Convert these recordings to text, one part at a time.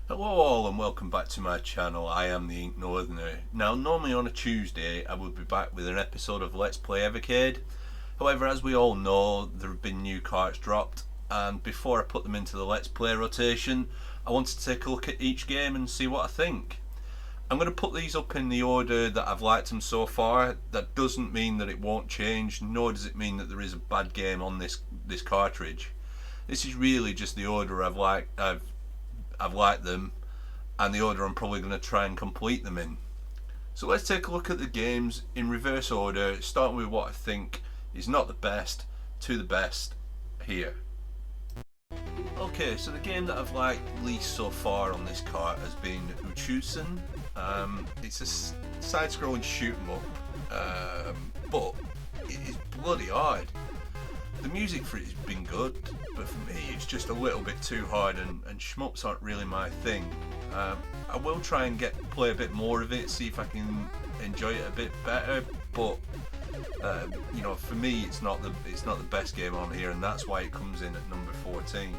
Hello all and welcome back to my channel. I am the Ink Northerner. Now normally on a Tuesday I would be back with an episode of Let's Play Evercade. However, as we all know, there have been new carts dropped, and before I put them into the Let's Play rotation I wanted to take a look at each game and see what I think. I'm going to put these up in the order that I've liked them so far. That doesn't mean that it won't change, nor does it mean that there is a bad game on this cartridge. This is really just the order I've liked them, and the order I'm probably going to try and complete them in. So let's take a look at the games in reverse order, starting with what I think is not the best to the best here. Okay, so the game that I've liked least so far on this cart has been Uchusen. It's a side-scrolling shoot 'em up, but it is bloody hard. The music for it has been good, but for me it's just a little bit too hard, and shmups aren't really my thing. I will try and play a bit more of it, see if I can enjoy it a bit better, but you know, for me it's not the best game on here, and that's why it comes in at number 14.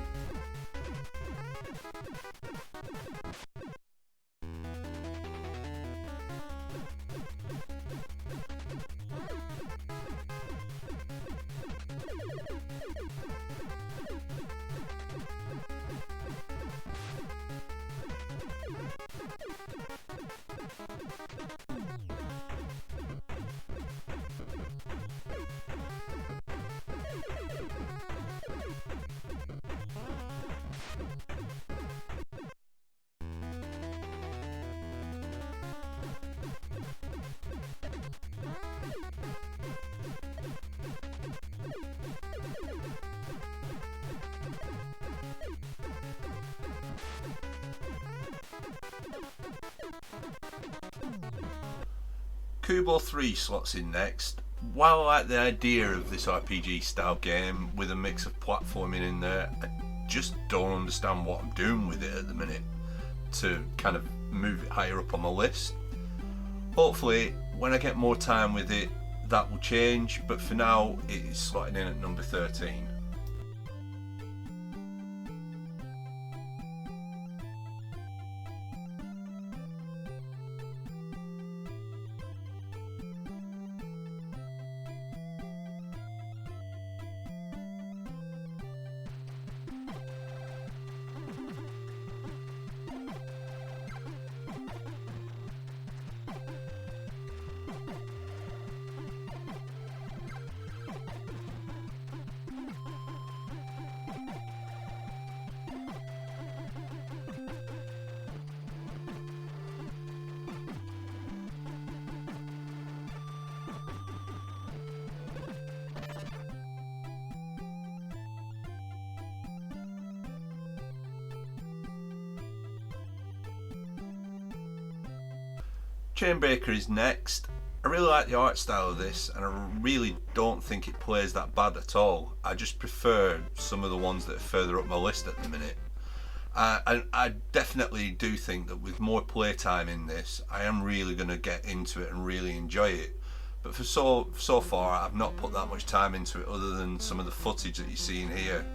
Kubo 3 slots in next. While I like the idea of this RPG style game with a mix of platforming in there, I just don't understand what I'm doing with it at the minute to kind of move it higher up on my list. Hopefully when I get more time with it that will change, but for now it is slotting in at number 13. Chainbreaker is next. I really like the art style of this, and I really don't think it plays that bad at all. I just prefer some of the ones that are further up my list at the minute. And I definitely do think that with more playtime in this, I am really going to get into it and really enjoy it. But for so far, I've not put that much time into it, other than some of the footage that you see in here.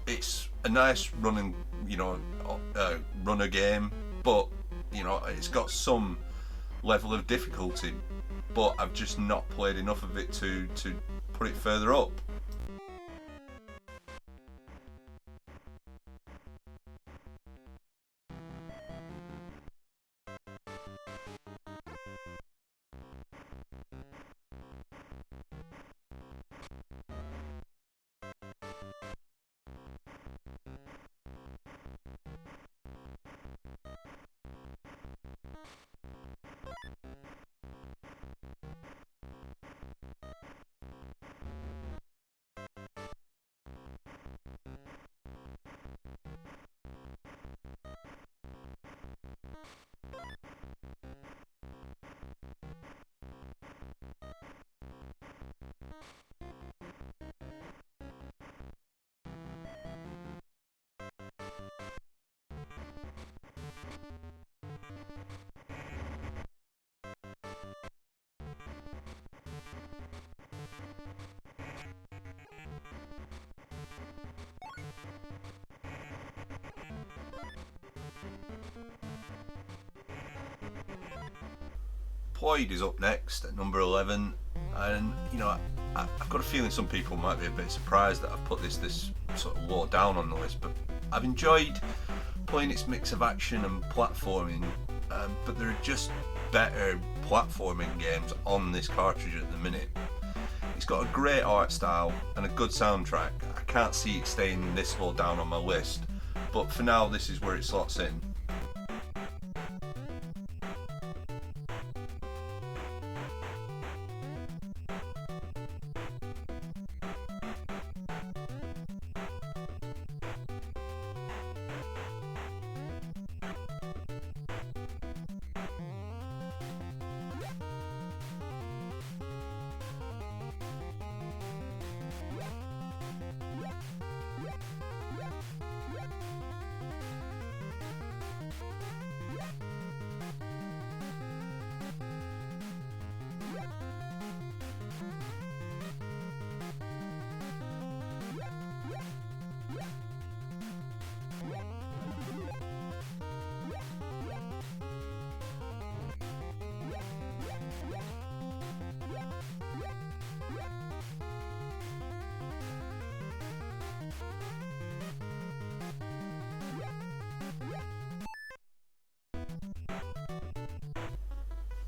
It's a nice running, runner game, but it's got some level of difficulty, but I've just not played enough of it to put it further up. Poid is up next at number 11, and you know, I've got a feeling some people might be a bit surprised that I've put this sort of low down on the list, but I've enjoyed playing its mix of action and platforming, but there are just better platforming games on this cartridge at the minute. It's got a great art style and a good soundtrack. I can't see it staying this low down on my list, but for now this is where it slots in.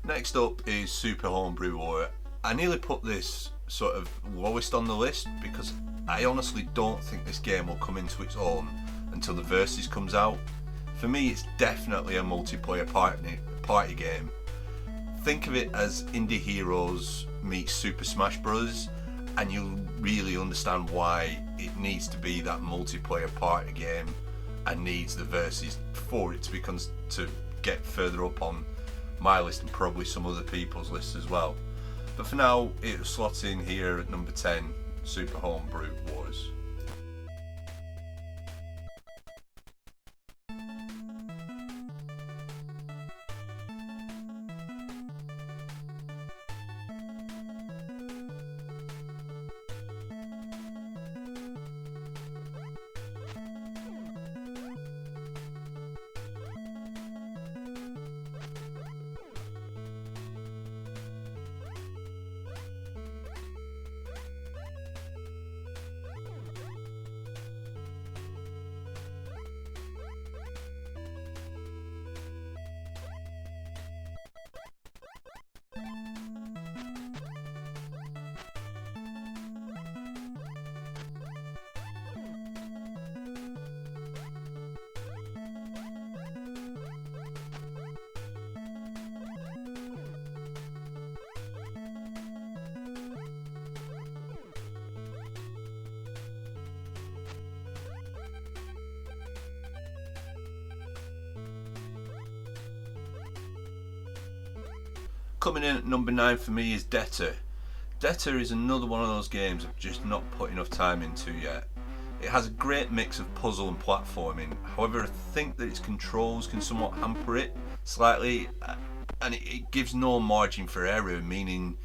Next up is Super Homebrew War. I nearly put this sort of lowest on the list because I honestly don't think this game will come into its own until the Versus comes out. For me, it's definitely a multiplayer party game. Think of it as Indie Heroes meets Super Smash Bros. And you'll really understand why it needs to be that multiplayer party game and needs the Versus for it to get further up on my list and probably some other people's lists as well. But for now, it slots in here at number 10, Super Homebrew Wars. Coming in at number 9 for me is Debtor. Debtor is another one of those games I've just not put enough time into yet. It has a great mix of puzzle and platforming, however I think that its controls can somewhat hamper it slightly, and it gives no margin for error, meaning,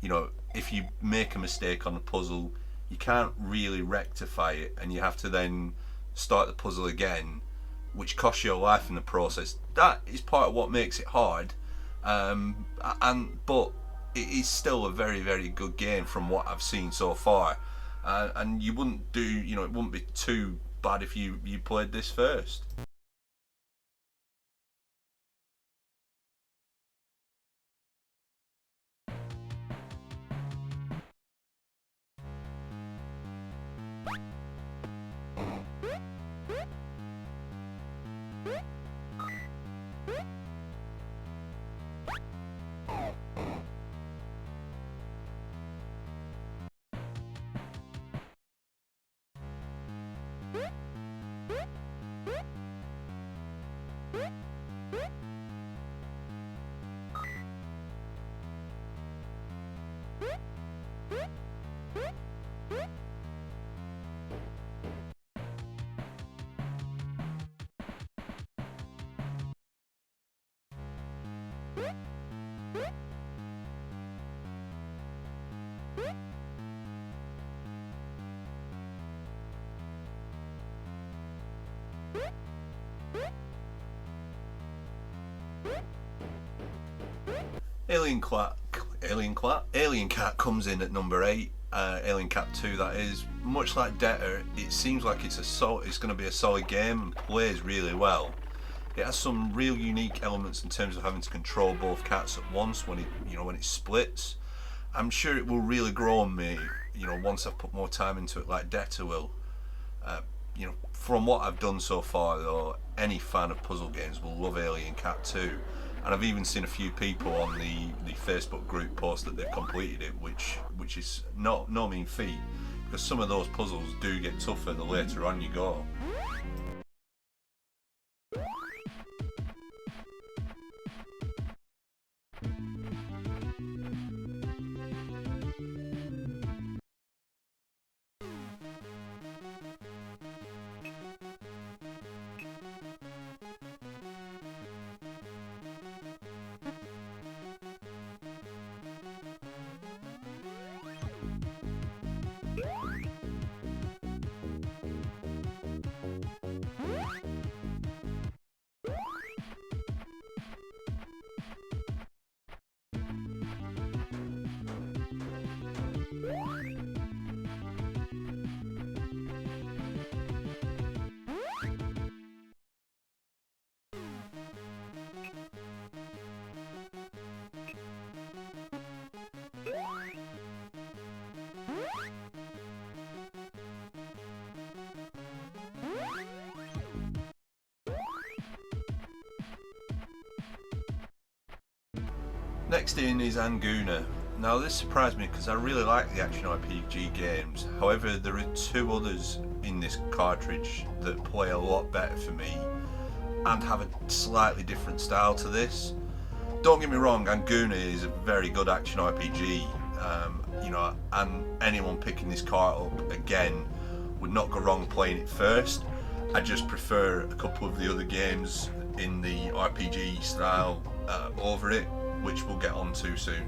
you know, if you make a mistake on a puzzle you can't really rectify it and you have to then start the puzzle again, which costs you a life in the process. That is part of what makes it hard. But it is still a very, very good game from what I've seen so far, and you wouldn't it wouldn't be too bad if you played this first. Alien Cat comes in at number 8. Alien Cat 2, that is. Much like Debtor, it seems like it's going to be a solid game and plays really well. It has some real unique elements in terms of having to control both cats at once when it splits. I'm sure it will really grow on me, once I've put more time into it, like Debtor will. From what I've done so far, though, any fan of puzzle games will love Alien Cat 2. And I've even seen a few people on the Facebook group post that they've completed it, which is no mean feat, because some of those puzzles do get tougher the later on you go. Next in is Anguna. Now this surprised me because I really like the action RPG games, however there are 2 others in this cartridge that play a lot better for me and have a slightly different style to this. Don't get me wrong, Anguna is a very good action RPG, and anyone picking this cart up again would not go wrong playing it first. I just prefer a couple of the other games in the RPG style over it, which we'll get on to soon.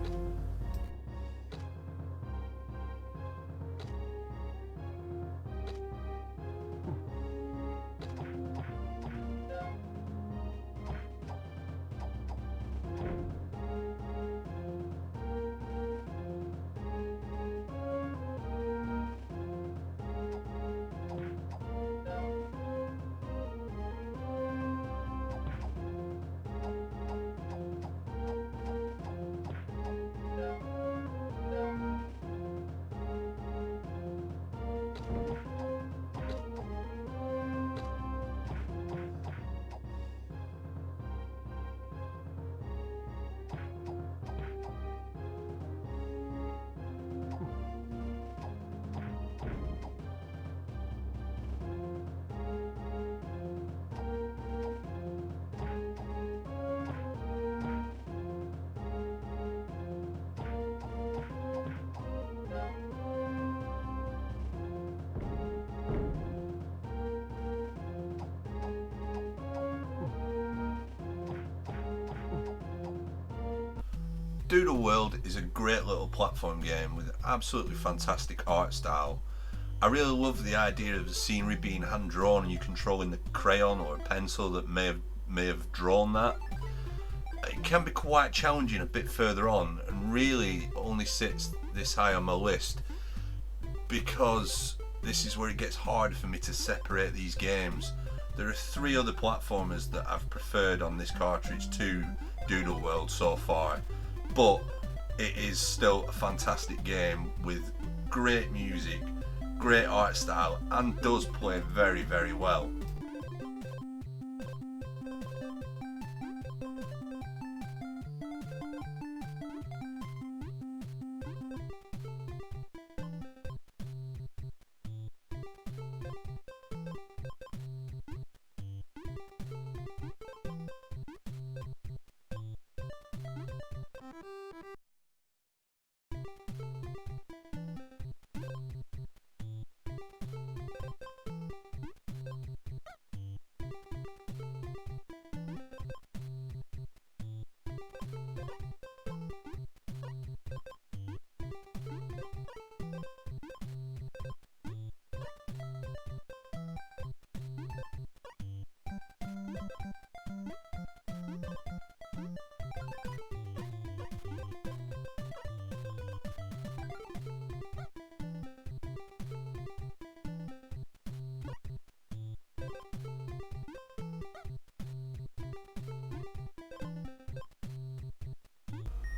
Doodle World is a great little platform game with absolutely fantastic art style. I really love the idea of the scenery being hand drawn and you controlling the crayon or a pencil that may have drawn that. It can be quite challenging a bit further on and really only sits this high on my list because this is where it gets harder for me to separate these games. There are 3 other platformers that I've preferred on this cartridge to Doodle World so far, but it is still a fantastic game with great music, great art style, and does play very, very well.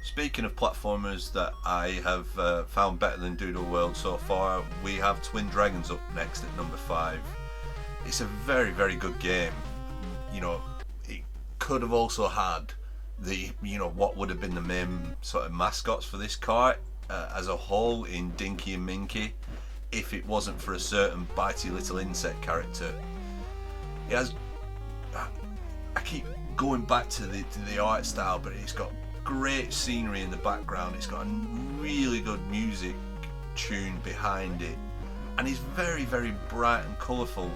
Speaking of platformers that I have found better than Doodle World so far, we have Twin Dragons up next at number 5. It's a very, very good game. You know, it could have also had the, what would have been the main sort of mascots for this cart as a whole in Dinky and Minky, if it wasn't for a certain bitey little insect character. It has, I keep going back to the art style, but it's got great scenery in the background, it's got a really good music tune behind it, and it's very, very bright and colourful.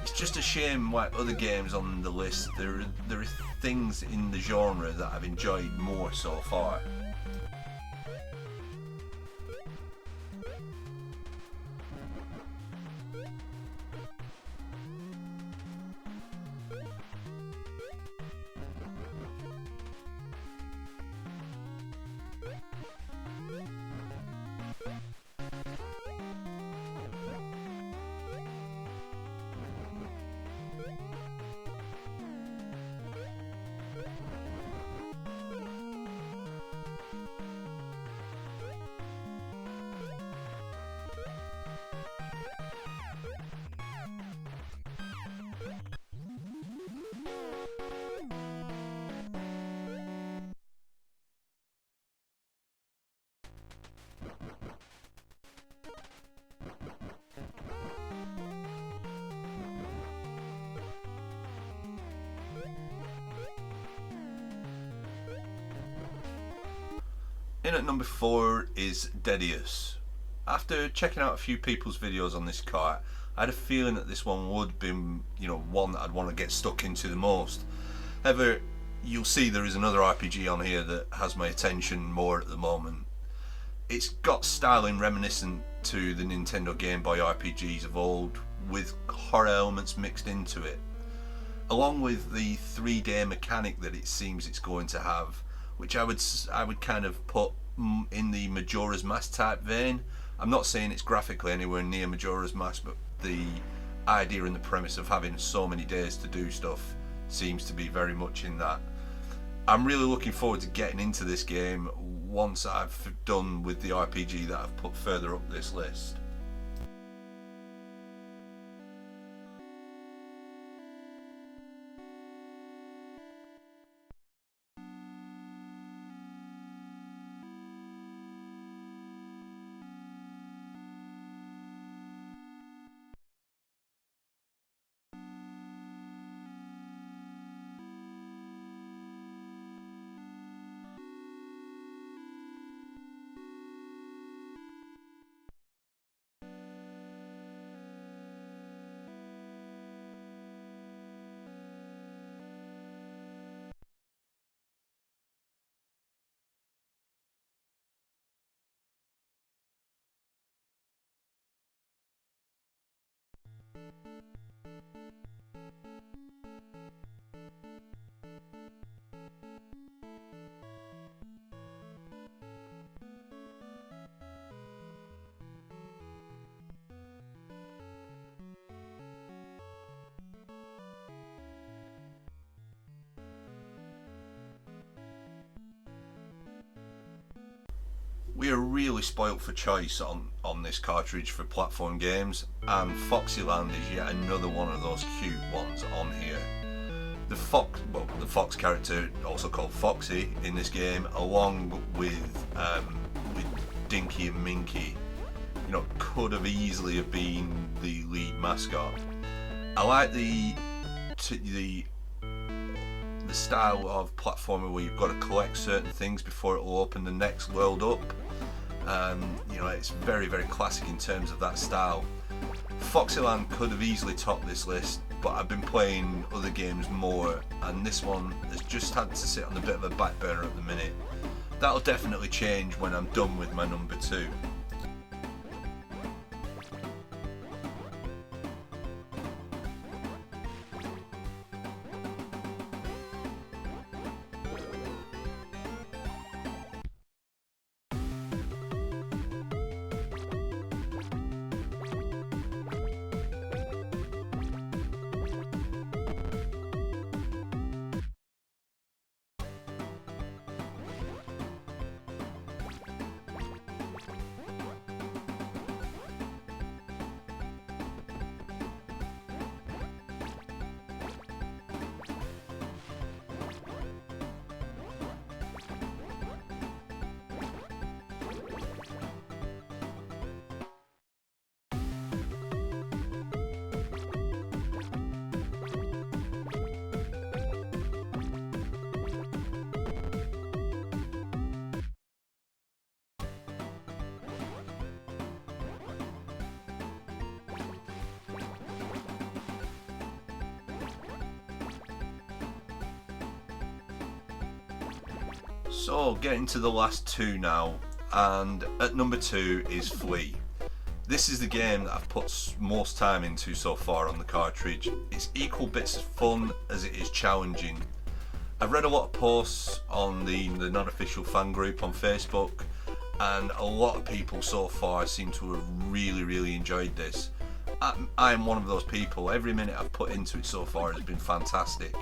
It's just a shame, like other games on the list, there are things in the genre that I've enjoyed more so far. In at number 4 is Deus. After checking out a few people's videos on this cart, I had a feeling that this one would be, one that I'd want to get stuck into the most. However, you'll see there is another RPG on here that has my attention more at the moment. It's got styling reminiscent to the Nintendo Game Boy RPGs of old, with horror elements mixed into it, along with the 3D mechanic that it seems it's going to have, which I would kind of put in the Majora's Mask type vein. I'm not saying it's graphically anywhere near Majora's Mask, but the idea and the premise of having so many days to do stuff seems to be very much in that. I'm really looking forward to getting into this game once I've done with the RPG that I've put further up this list. We are really spoilt for choice on this cartridge for platform games, and Foxy Land is yet another one of those cute ones on here. The fox character, also called Foxy in this game, along with Dinky and Minky, could have easily have been the lead mascot. I like the style of platformer where you've got to collect certain things before it will open the next world up. It's very, very classic in terms of that style. Foxy Land could have easily topped this list, but I've been playing other games more, and this one has just had to sit on a bit of a back burner at the minute. That'll definitely change when I'm done with my number 2. So getting to the last two now, and at number 2 is Flea. This is the game that I've put most time into so far on the cartridge. It's equal bits of fun as it is challenging. I've read a lot of posts on the non-official fan group on Facebook, and a lot of people so far seem to have really enjoyed this. I'm one of those people. Every minute I've put into it so far has been fantastic.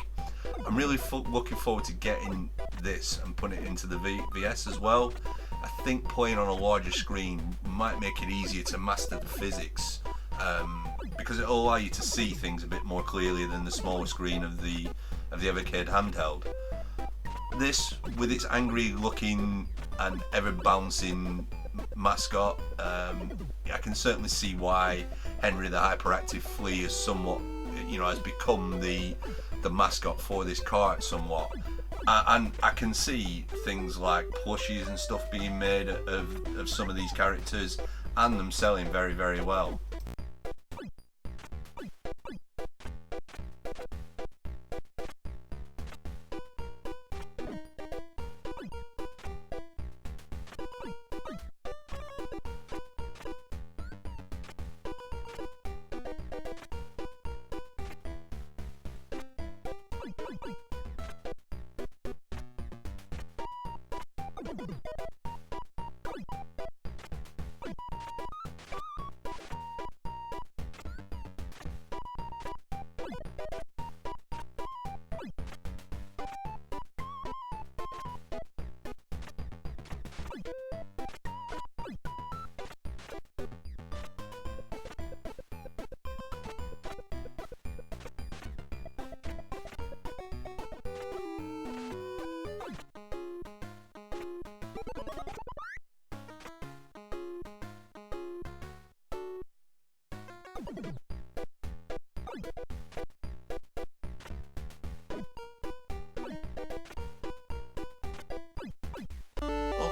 I'm really looking forward to getting this and putting it into the VS as well. I think playing on a larger screen might make it easier to master the physics, because it'll allow you to see things a bit more clearly than the smaller screen of the Evercade handheld. This, with its angry looking and ever bouncing mascot, I can certainly see why Henry the Hyperactive Flea is somewhat, has become the mascot for this cart somewhat. And I can see things like plushies and stuff being made of some of these characters, and them selling very well.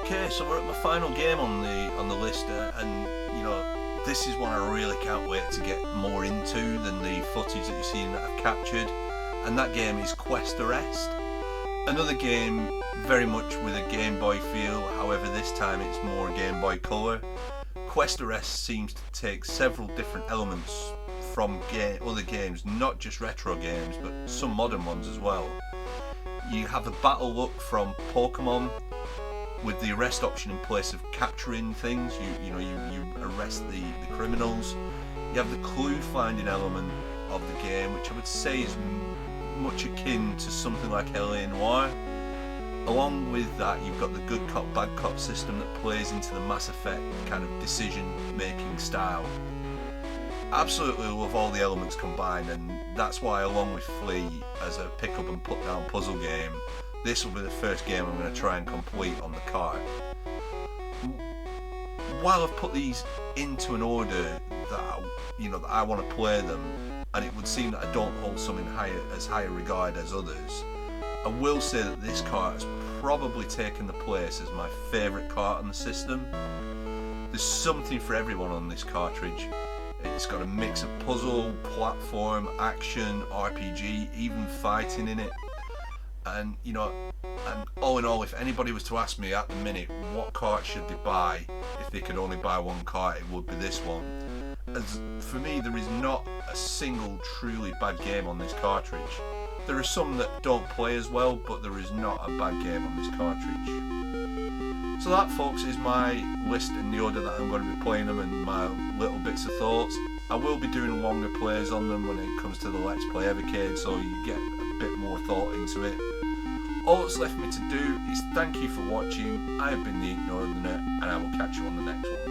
Okay, so we're at my final game on the list, and this is one I really can't wait to get more into than the footage that you've seen that I've captured, and that game is Quest Arrest. Another game very much with a Game Boy feel, however this time it's more Game Boy Color. Quest Arrest seems to take several different elements from other games, not just retro games, but some modern ones as well. You have a battle look from Pokemon, with the arrest option in place of capturing things. You arrest the criminals. You have the clue finding element of the game, which I would say is much akin to something like LA Noire. Along with that, you've got the good cop bad cop system that plays into the Mass Effect kind of decision making style. Absolutely love all the elements combined, and that's why, along with Flea as a pick up and put down puzzle game, this will be the first game I'm going to try and complete on the cart. While I've put these into an order that I want to play them, and it would seem that I don't hold some in as high a regard as others, I will say that this cart has probably taken the place as my favourite cart on the system. There's something for everyone on this cartridge. It's got a mix of puzzle, platform, action, RPG, even fighting in it. And all in all, if anybody was to ask me at the minute what cart should they buy if they could only buy one cart, it would be this one. As for me, there is not a single truly bad game on this cartridge. There are some that don't play as well, but there is not a bad game on this cartridge. So that, folks, is my list in the order that I'm going to be playing them and my little bits of thoughts. I will be doing longer plays on them when it comes to the Let's Play Evercade, so you get a bit more thought into it. All that's left me to do is thank you for watching. I have been the Northerner, and I will catch you on the next one.